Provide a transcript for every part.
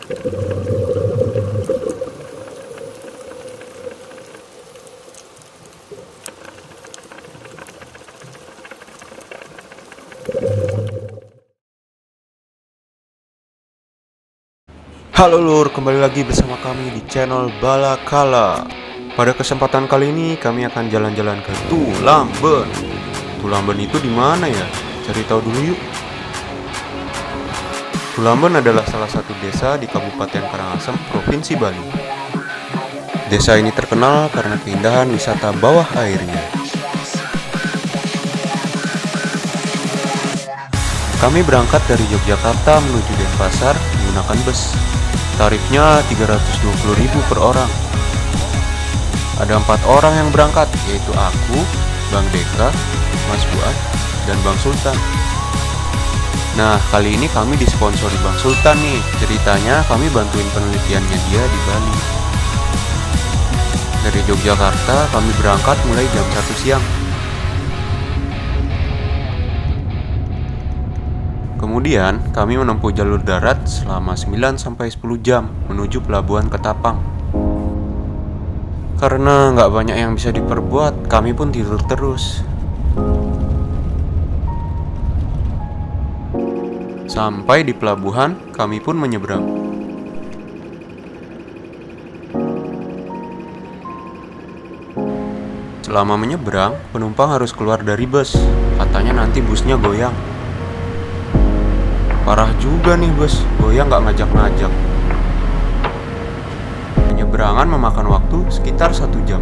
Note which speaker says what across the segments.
Speaker 1: Halo lur, kembali lagi bersama kami di channel Balakala. Pada kesempatan kali ini kami akan jalan-jalan ke Tulamben. Tulamben itu di mana ya? Cari tahu dulu yuk. Tulamben adalah salah satu desa di Kabupaten Karangasem, Provinsi Bali. Desa ini terkenal karena keindahan wisata bawah airnya. Kami berangkat dari Yogyakarta menuju Denpasar menggunakan bus. Tarifnya 320.000 per orang. Ada 4 orang yang berangkat, yaitu aku, Bang Deka, Mas Buat, dan Bang Sultan. Nah, kali ini kami disponsori Bang Sultan nih. Ceritanya kami bantuin penelitiannya dia di Bali. Dari Yogyakarta kami berangkat mulai jam 1 siang. Kemudian, kami menempuh jalur darat selama 9-10 jam menuju pelabuhan Ketapang. Karena nggak banyak yang bisa diperbuat, kami pun tidur terus. Sampai di pelabuhan, kami pun menyeberang. Selama menyeberang, penumpang harus keluar dari bus. Katanya nanti busnya goyang. Parah juga nih bos, goyang gak ngajak-ngajak. Penyeberangan memakan waktu sekitar 1 jam.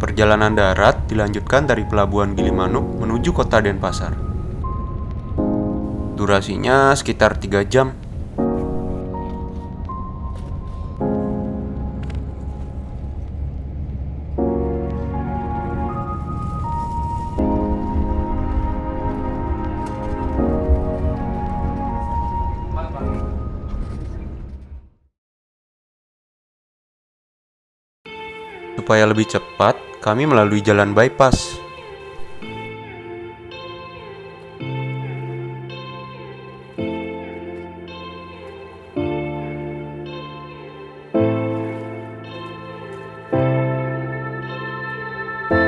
Speaker 1: Perjalanan darat dilanjutkan dari Pelabuhan Gilimanuk menuju kota Denpasar. Durasinya sekitar 3 jam. Supaya lebih cepat, kami melalui jalan bypass.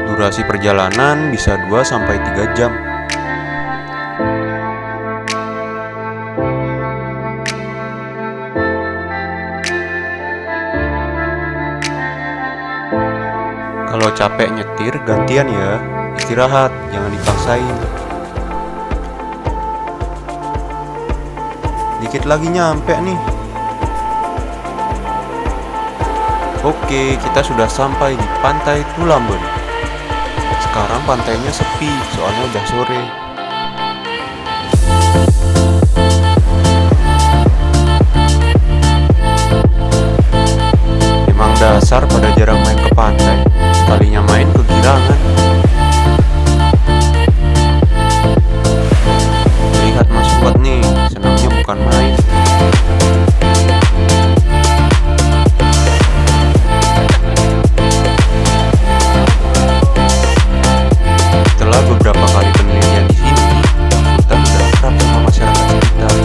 Speaker 1: Durasi perjalanan bisa 2-3 jam. Kalau capek nyetir, gantian ya. Istirahat, jangan dipaksain. Dikit lagi nyampe nih. Oke, kita sudah sampai di pantai Tulamben. Sekarang pantainya sepi, soalnya udah sore. Emang dasar pada jarang main ke pantai. Sekalinya main kegirangan. Lihat Mas Buat nih, senangnya bukan main. Setelah beberapa kali penelitian di sini, kita sudah akrab sama masyarakat sekitar.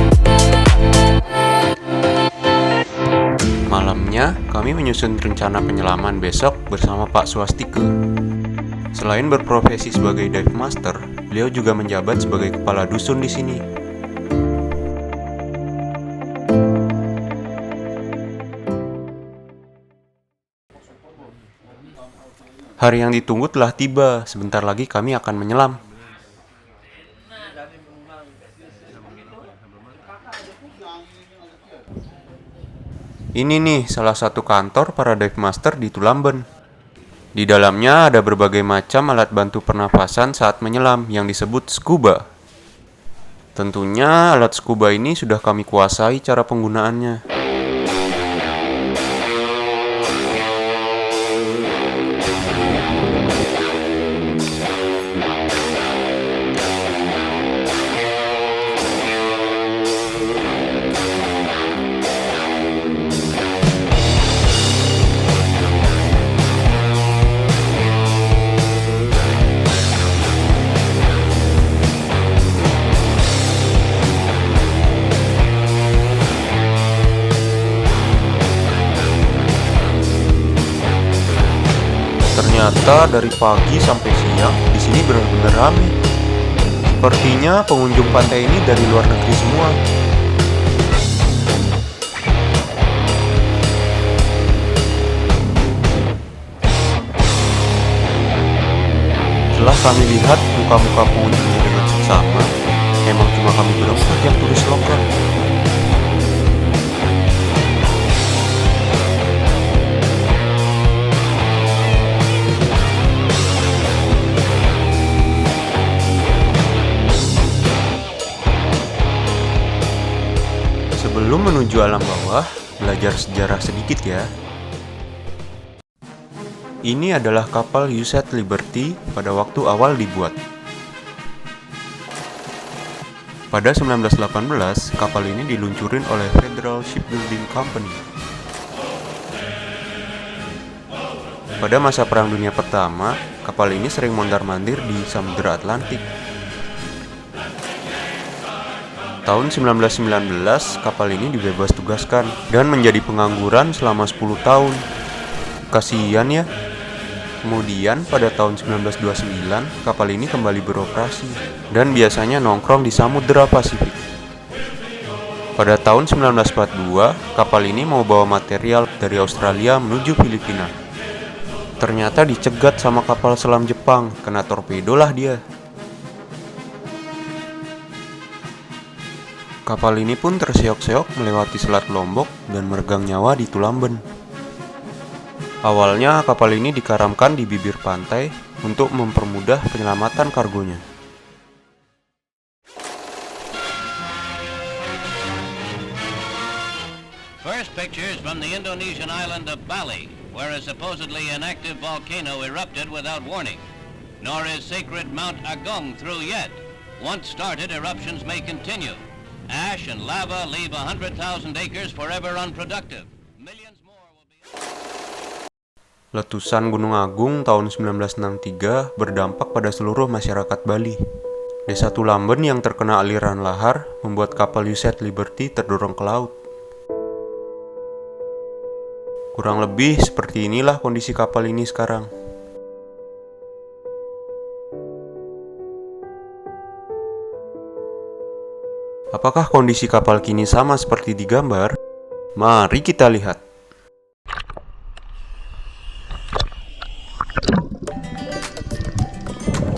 Speaker 1: Malamnya, kami menyusun rencana penyelaman besok bersama Pak Swastike. Selain berprofesi sebagai dive master, beliau juga menjabat sebagai kepala dusun di sini. Hari yang ditunggu telah tiba. Sebentar lagi kami akan menyelam. Ini nih salah satu kantor para dive master di Tulamben. Di dalamnya ada berbagai macam alat bantu pernapasan saat menyelam yang disebut scuba. Tentunya alat scuba ini sudah kami kuasai cara penggunaannya. Ternyata dari pagi sampai siang di sini benar-benar ramai. Sepertinya pengunjung pantai ini dari luar negeri semua. Setelah kami lihat muka-muka pengunjungnya dengan seksama, memang cuma kami berempat yang turis lokal. Sebelum menuju alam bawah, belajar sejarah sedikit ya. Ini adalah kapal USS Liberty pada waktu awal dibuat. Pada 1918, kapal ini diluncurin oleh Federal Shipbuilding Company. Pada masa Perang Dunia Pertama, kapal ini sering mondar-mandir di Samudra Atlantik. Tahun 1919, kapal ini dibebas tugaskan dan menjadi pengangguran selama 10 tahun. Kasihan ya. Kemudian pada tahun 1929, kapal ini kembali beroperasi dan biasanya nongkrong di Samudra Pasifik. Pada tahun 1942, kapal ini mau bawa material dari Australia menuju Filipina. Ternyata dicegat sama kapal selam Jepang, kena torpedo lah dia. Kapal ini pun terseok-seok melewati Selat Lombok dan meregang nyawa di Tulamben. Awalnya kapal ini dikaramkan di bibir pantai untuk mempermudah penyelamatan kargonya.
Speaker 2: First pictures from the Indonesian island of Bali, where a supposedly inactive volcano erupted without warning. Nor is sacred Mount Agung through yet. Once started, eruptions may continue. Ash and lava leave 100,000 acres forever unproductive. Millions more will be...
Speaker 1: Letusan Gunung Agung tahun 1963 berdampak pada seluruh masyarakat Bali. Desa Tulamben yang terkena aliran lahar membuat kapal USS Liberty terdorong ke laut. Kurang lebih seperti inilah kondisi kapal ini sekarang. Apakah kondisi kapal kini sama seperti di gambar? Mari kita lihat.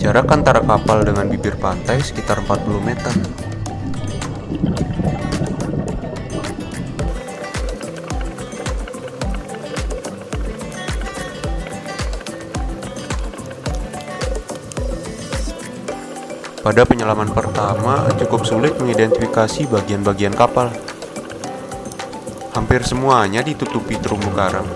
Speaker 1: Jarak antara kapal dengan bibir pantai sekitar 40 meter. Pada penyelaman pertama, cukup sulit mengidentifikasi bagian-bagian kapal. Hampir semuanya ditutupi terumbu karang.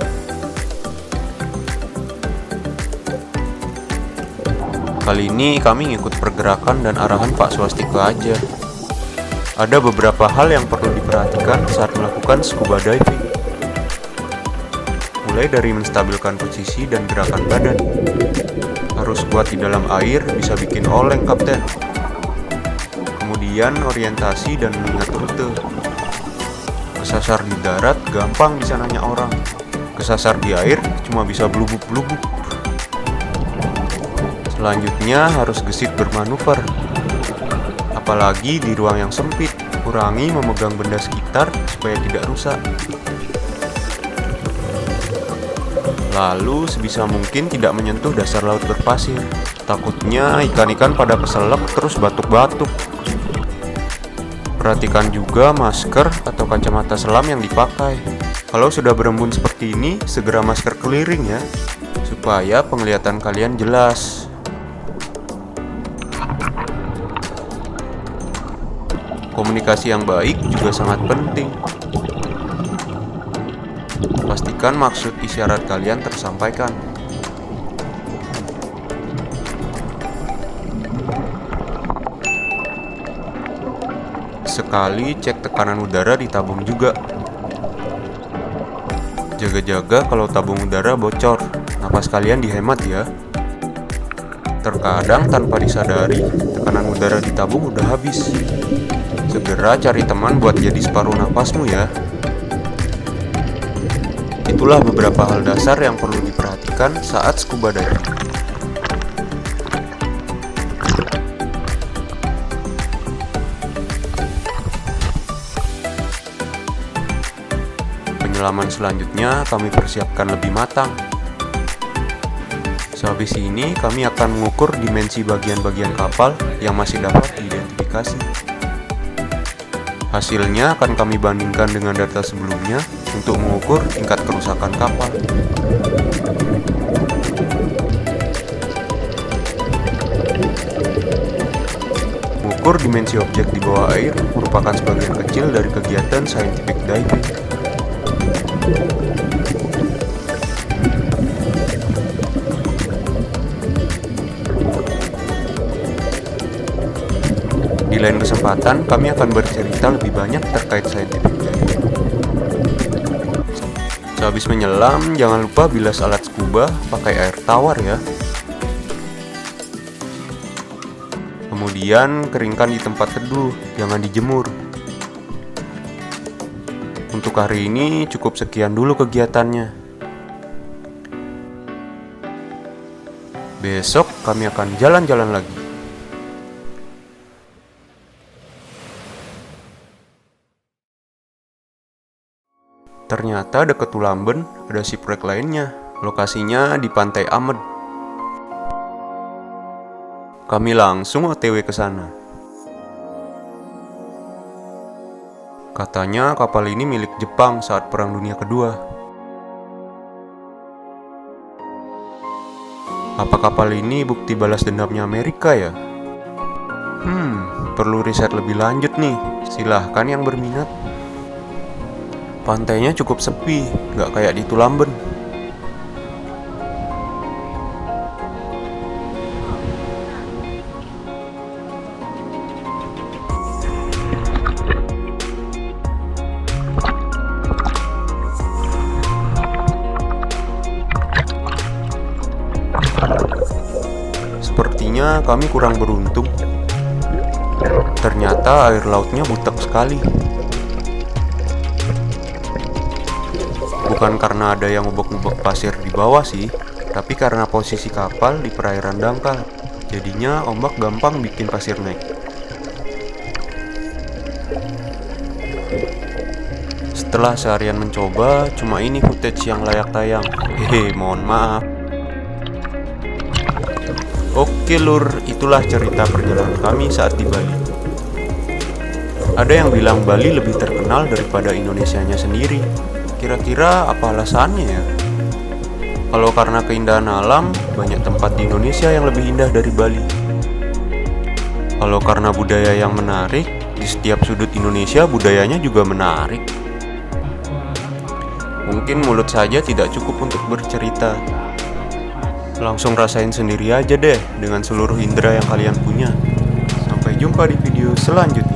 Speaker 1: Kali ini kami ngikut pergerakan dan arahan Pak Swastika aja. Ada beberapa hal yang perlu diperhatikan saat melakukan scuba diving. Mulai dari menstabilkan posisi dan gerakan badan. Harus kuat di dalam air, bisa bikin oleng kapten. Kemudian orientasi dan mengingat rute. Kesasar di darat gampang bisa nanya orang. Kesasar di air cuma bisa blubuk-blubuk. Selanjutnya harus gesit bermanuver. Apalagi di ruang yang sempit, kurangi memegang benda sekitar supaya tidak rusak. Lalu sebisa mungkin tidak menyentuh dasar laut berpasir. Takutnya ikan-ikan pada keselak terus batuk-batuk. Perhatikan juga masker atau kacamata selam yang dipakai. Kalau sudah berembun seperti ini, segera masker keliling ya, supaya penglihatan kalian jelas. Komunikasi yang baik juga sangat penting. Pastikan maksud isyarat kalian tersampaikan. Sekali cek tekanan udara di tabung juga. Jaga-jaga kalau tabung udara bocor, napas kalian dihemat ya. Terkadang tanpa disadari, tekanan udara di tabung udah habis. Segera cari teman buat jadi separuh napasmu ya. Itulah beberapa hal dasar yang perlu diperhatikan saat scuba diving. Penyelaman selanjutnya kami persiapkan lebih matang. Sehabis ini kami akan mengukur dimensi bagian-bagian kapal yang masih dapat diidentifikasi. Hasilnya akan kami bandingkan dengan data sebelumnya untuk mengukur tingkat kerusakan kapal. Mengukur dimensi objek di bawah air merupakan sebagian kecil dari kegiatan scientific diving. Di lain kesempatan, kami akan bercerita lebih banyak terkait scientific diving. Sehabis menyelam, jangan lupa bilas alat scuba pakai air tawar ya. Kemudian keringkan di tempat teduh, jangan dijemur. Untuk hari ini cukup sekian dulu kegiatannya. Besok kami akan jalan-jalan lagi. Ternyata dekat Tulamben ada shipwreck lainnya. Lokasinya di Pantai Amed. Kami langsung OTW ke sana. Katanya kapal ini milik Jepang saat Perang Dunia Kedua. Apa kapal ini bukti balas dendamnya Amerika ya? Perlu riset lebih lanjut nih. Silahkan yang berminat. Pantainya cukup sepi, nggak kayak di Tulamben. Sepertinya kami kurang beruntung. Ternyata air lautnya butek sekali. Bukan karena ada yang ngubek-ngubek pasir di bawah sih, tapi karena posisi kapal di perairan dangkal. Jadinya ombak gampang bikin pasir naik. Setelah seharian mencoba, cuma ini footage yang layak tayang. Mohon maaf. Oke lur, itulah cerita perjalanan kami saat di Bali. Ada yang bilang Bali lebih terkenal daripada Indonesianya sendiri. Kira-kira apa alasannya ya? Kalau karena keindahan alam, banyak tempat di Indonesia yang lebih indah dari Bali. Kalau karena budaya yang menarik, di setiap sudut Indonesia budayanya juga menarik. Mungkin mulut saja tidak cukup untuk bercerita. Langsung rasain sendiri aja deh dengan seluruh indera yang kalian punya. Sampai jumpa di video selanjutnya.